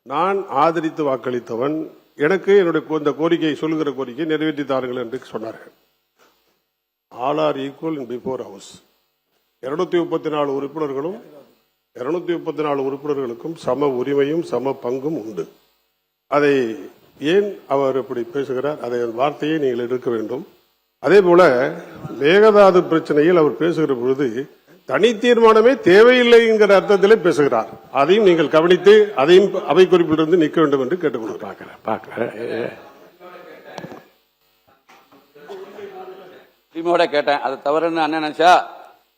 நான் ஆதரித்து வாக்களித்தவன். எனக்கு என்னுடைய இந்த கோரிக்கையை சொல்லுகிற கோரிக்கை நிறைவேற்றி தாருங்கள் என்று சொன்னார்கள். All are equal in before house. 234 உறுப்பினர்களும் 234 உறுப்பினர்களுக்கும் சம உரிமையும் சம பங்கும் உண்டு. அதை ஏன் அவர் இப்படி பேசுகிறார்? அதை வார்த்தையை நீங்கள் எடுக்க வேண்டும். அதே போல மேகதாது பிரச்சனையில் அவர் பேசுகிற பொழுது தனி தீர்மானமே தேவையில்லை என்கிற அர்த்தத்திலே பேசுகிறார். அதையும் நீங்கள் கவனித்து அதையும் அவை குறிப்பிலிருந்து நிற்க வேண்டும் என்று கேட்டுக்கொள்கிறேன். கேட்டேன், அது தவறுன்னு அண்ணன் நினைச்சா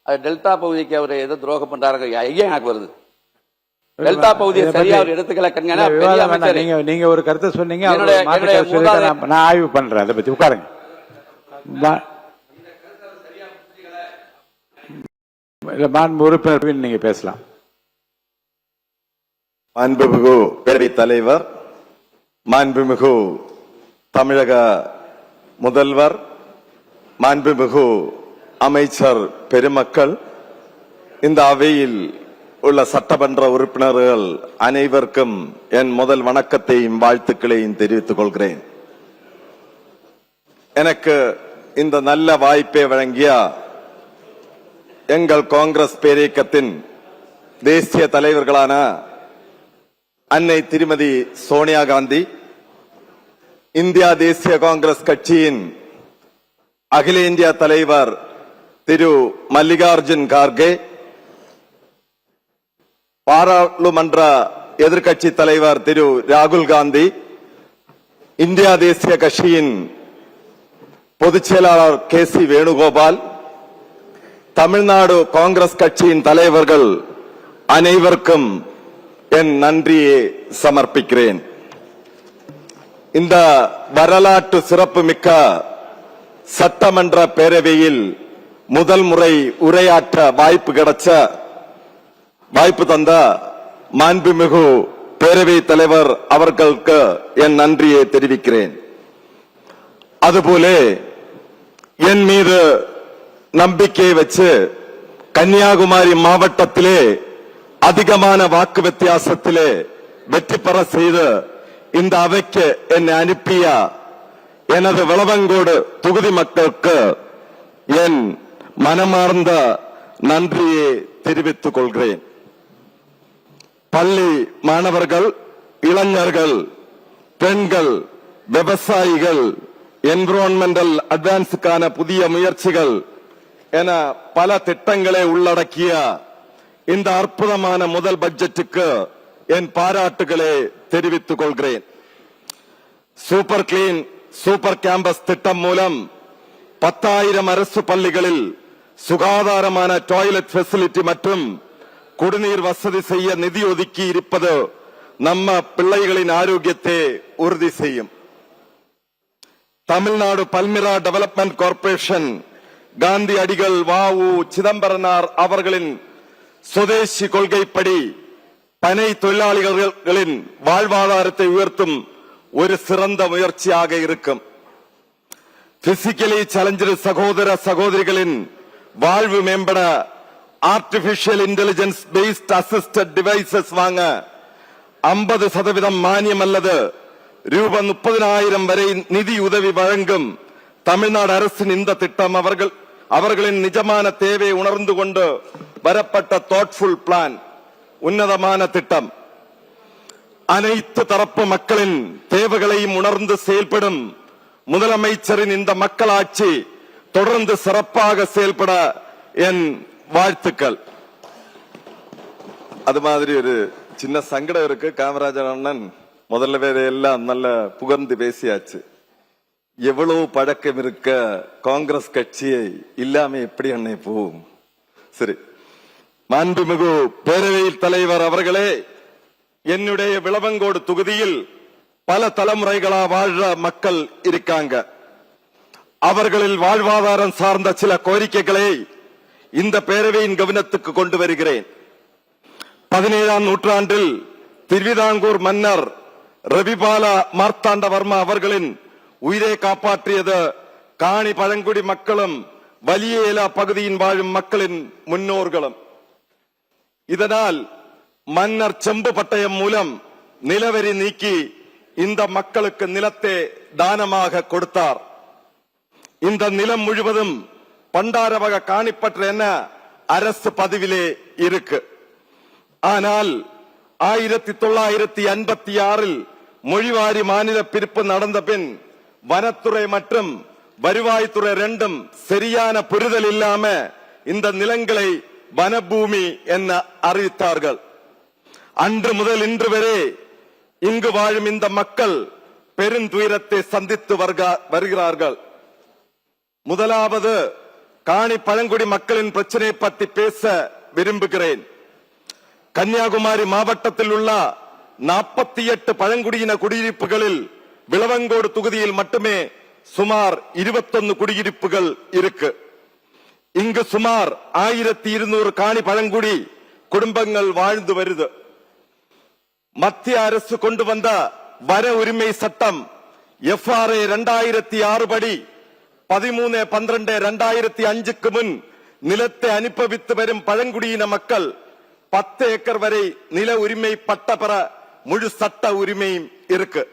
அது டெல்டா பகுதிக்கு அவர் எதை துரோகம் பண்றாரு ஐயா எனக்கு வருது. டெல்டா பகுதியை சரியா அவர் எடுத்துக்கல. நீங்க ஒரு கருத்தை சொன்னீங்க, நான் ஆய்வு பண்றேன். அதை பத்தி உட்காருங்க. உறுப்பினர் நீங்க பேசலாம். மாண்புமிகு பேரவைத் தலைவர், மாண்புமிகு தமிழக முதல்வர், மாண்புமிகு அமைச்சர் பெருமக்கள், இந்த அவையில் உள்ள சட்டமன்ற உறுப்பினர்கள் அனைவருக்கும் என் முதல் வணக்கத்தையும் வாழ்த்துக்களையும் தெரிவித்துக் கொள்கிறேன். எனக்கு இந்த நல்ல வாய்ப்பை வழங்கிய எங்கள் காங்கிரஸ் பேரியக்கத்தின் தேசிய தலைவர்களான அன்னை திருமதி சோனியா காந்தி, இந்தியா தேசிய காங்கிரஸ் கட்சியின் அகில இந்திய தலைவர் திரு மல்லிகார்ஜுன் கார்கே, பாராளுமன்ற எதிர்கட்சி தலைவர் திரு ராகுல் காந்தி, இந்தியா தேசிய கட்சியின் பொதுச் செயலாளர் கே சி வேணுகோபால், தமிழ்நாடு காங்கிரஸ் கட்சியின் தலைவர்கள் அனைவருக்கும் என் நன்றியை சமர்ப்பிக்கிறேன். இந்த வரலாற்று சிறப்பு மிக்க சட்டமன்ற பேரவையில் முதல் முறை உரையாற்ற வாய்ப்பு தந்த மாண்புமிகு பேரவை தலைவர் அவர்களுக்கு என் நன்றியை தெரிவிக்கிறேன். அதுபோல என் மீது நம்பிக்கையை வச்சு கன்னியாகுமரி மாவட்டத்திலே அதிகமான வாக்கு வித்தியாசத்திலே வெற்றி பெற செய்து இந்த அவைக்கு என்னை அனுப்பிய எனது விளவங்கோடு தொகுதி மக்களுக்கு என் மனமார்ந்த நன்றியை தெரிவித்துக் கொள்கிறேன். பள்ளி மாணவர்கள், இளைஞர்கள், பெண்கள், விவசாயிகள், என்விரான்மெண்டல் அட்வான்ஸுக்கான புதிய முயற்சிகள் என பல திட்டங்களை உள்ளடக்கிய இந்த அற்புதமான முதல் பட்ஜெட்டுக்கு என் பாராட்டுகளை தெரிவித்துக் கொள்கிறேன். சூப்பர் கிளீன் சூப்பர் கேம்பஸ் திட்டம் மூலம் 10,000 அரசு பள்ளிகளில் சுகாதாரமான டாய்லெட் ஃபெசிலிட்டி மற்றும் குடிநீர் வசதி செய்ய நிதி ஒதுக்கி இருப்பது நம்ம பிள்ளைகளின் ஆரோக்கியத்தை உறுதி செய்யும். Tamil Nadu Palmyra development corporation Gandhi அடிகள் வ.உ. சிதம்பரனார் அவர்களின் சுதேசி கொள்கைப்படி பனை தொழிலாளிகளின் வாழ்வாதாரத்தை உயர்த்தும் ஒரு சிறந்த முயற்சியாக இருக்கும். பிசிக்கலி சேலஞ்சு சகோதர சகோதரிகளின் வாழ்வு மேம்பட artificial intelligence based assisted devices வாங்க 50% மானியம் அல்லது ரூபாய் 30,000 வரை நிதி உதவி வழங்கும் தமிழ்நாடு அரசின் இந்த திட்டம் அவர்களின் நிஜமான தேவையை உணர்ந்து கொண்டு வரப்பட்ட தாட்ஃபுல் பிளான், உன்னதமான திட்டம். அனைத்து தரப்பு மக்களின் தேவைகளையும் உணர்ந்து செயல்படும் முதலமைச்சரின் இந்த மக்களாட்சி தொடர்ந்து சிறப்பாக செயல்பட என் வாழ்த்துக்கள். அது மாதிரி ஒரு சின்ன சங்கடம் இருக்கு. காமராஜர் அண்ணன் முதல்ல வேற எல்லாம் நல்ல புகழ்ந்து பேசியாச்சு. எவ்வளவு பழக்கம் இருக்க காங்கிரஸ் கட்சியை இல்லாம எப்படி அன்னை போகும்? சரி, மாண்புமிகு பேரவைத் தலைவர் அவர்களே, என்னுடைய விளவங்கோடு தொகுதியில் பல தலைமுறைகளா வாழ்ற மக்கள் இருக்காங்க. அவர்களில் வாழ்வாதாரம் சார்ந்த சில கோரிக்கைகளை இந்த பேரவையின் கவனத்துக்கு கொண்டு வருகிறேன். 17ஆம் நூற்றாண்டில் திருவிதாங்கூர் மன்னர் ரவிபால மார்த்தாண்டவர்மா அவர்களின் உயிரை காப்பாற்றியது காணி பழங்குடி மக்களும் வலியேலா பகுதியின் வாழும் மக்களின் முன்னோர்களும். இதனால் மன்னர் செம்பு பட்டயம் மூலம் நிலவரி நீக்கி இந்த மக்களுக்கு நிலத்தை தானமாக கொடுத்தார். இந்த நிலம் முழுவதும் பண்டாரவக காணிப்பற்று என அரசு பதிவிலே இருக்கு. ஆனால் 1956 மொழிவாரி மாநில பிரிப்பு நடந்த பின் வனத்துறை மற்றும் வருவாய்த்துறை ரெண்டும் சரியான புரிதல் இல்லாம இந்த நிலங்களை வனபூமி என அறிவித்தார்கள். அன்று முதல் இன்று வரை இங்கு வாழும் இந்த மக்கள் பெருந்துயரத்தை சந்தித்து வருகிறார்கள். முதலாவது காணி பழங்குடி மக்களின் பிரச்சனையை பற்றி பேச விரும்புகிறேன். கன்னியாகுமரி மாவட்டத்தில் உள்ள 48 பழங்குடியின குடியிருப்புகளில் விளவங்கோடு தொகுதியில் மட்டுமே சுமார் 21 குடியிருப்புகள் இருக்கு. இங்கு சுமார் 1200 காணி பழங்குடி குடும்பங்கள் வாழ்ந்து வருது. மத்திய அரசு கொண்டு வந்த வர உரிமை சட்டம் FRA 2006 படி 13/12/2005க்கு முன் நிலத்தை அனுபவித்து வரும் பழங்குடியின மக்கள் 10 ஏக்கர் வரை நில உரிமை பட்ட பெற முழு சட்ட உரிமையும் இருக்கு.